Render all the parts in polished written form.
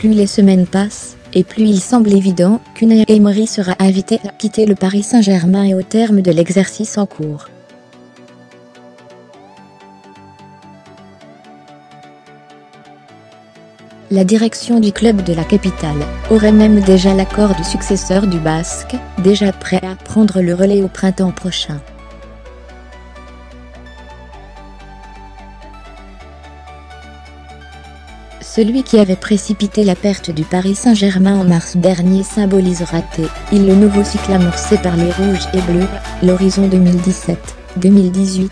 plus les semaines passent, et plus il semble évident qu'Unai Emery sera invité à quitter le Paris Saint-Germain au terme de l'exercice en cours. La direction du club de la capitale aurait même déjà l'accord du successeur du Basque, déjà prêt à prendre le relais au printemps prochain. Celui qui avait précipité la perte du Paris Saint-Germain en mars dernier symbolisera-t-il le nouveau cycle amorcé par les Rouges et Bleus, l'horizon 2017-2018 ?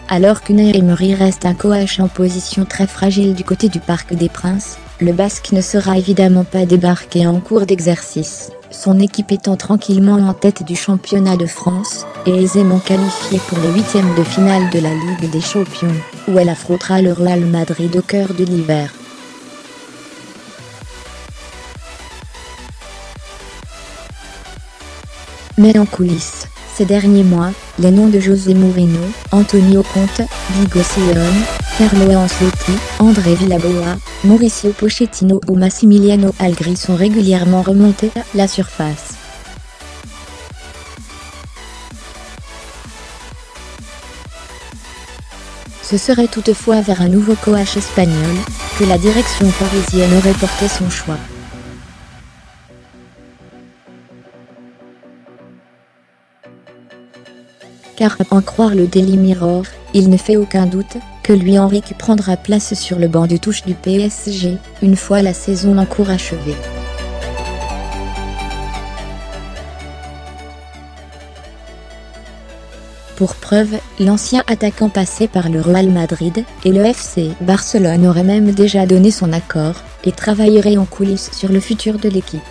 Alors qu'Unai Emery reste un coach en position très fragile du côté du Parc des Princes, le Basque ne sera évidemment pas débarqué en cours d'exercice, son équipe étant tranquillement en tête du championnat de France, et aisément qualifiée pour les huitièmes de finale de la Ligue des Champions, où elle affrontera le Real Madrid au cœur de l'hiver. Mais en coulisses, ces derniers mois, les noms de José Mourinho, Antonio Conte, Diego Simeone, Carlo Ancelotti, André Villaboa, Mauricio Pochettino ou Massimiliano Allegri sont régulièrement remontés à la surface. Ce serait toutefois vers un nouveau coach espagnol que la direction parisienne aurait porté son choix. Car à en croire le Daily Mirror, il ne fait aucun doute que Luis Enrique prendra place sur le banc de touche du PSG, une fois la saison en cours achevée. Pour preuve, l'ancien attaquant passé par le Real Madrid et le FC Barcelone aurait même déjà donné son accord, et travaillerait en coulisses sur le futur de l'équipe.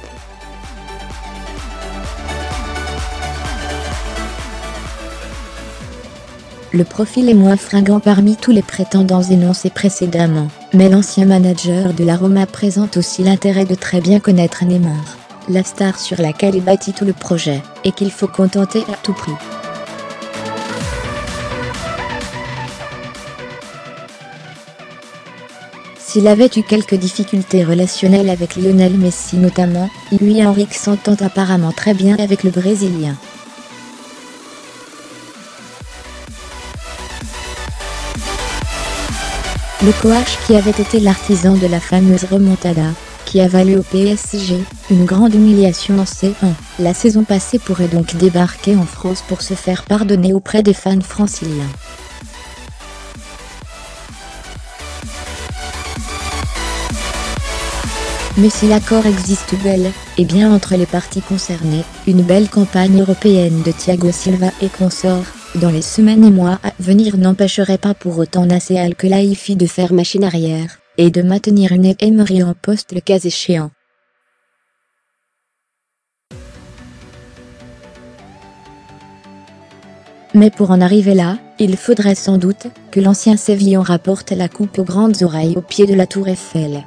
Le profil est moins fringant parmi tous les prétendants énoncés précédemment, mais l'ancien manager de la Roma présente aussi l'intérêt de très bien connaître Neymar, la star sur laquelle est bâti tout le projet, et qu'il faut contenter à tout prix. S'il avait eu quelques difficultés relationnelles avec Lionel Messi notamment, Luis Enrique s'entend apparemment très bien avec le Brésilien. Le coach qui avait été l'artisan de la fameuse remontada, qui a valu au PSG une grande humiliation en C1, la saison passée pourrait donc débarquer en France pour se faire pardonner auprès des fans franciliens. Mais si l'accord existe bel et bien entre les parties concernées, une belle campagne européenne de Thiago Silva et consorts, dans les semaines et mois à venir n'empêcherait pas pour autant Nasser Al-Khelaifi de faire machine arrière, et de maintenir Unai Emery en poste le cas échéant. Mais pour en arriver là, il faudrait sans doute que l'ancien Sévillan rapporte la coupe aux grandes oreilles au pied de la Tour Eiffel.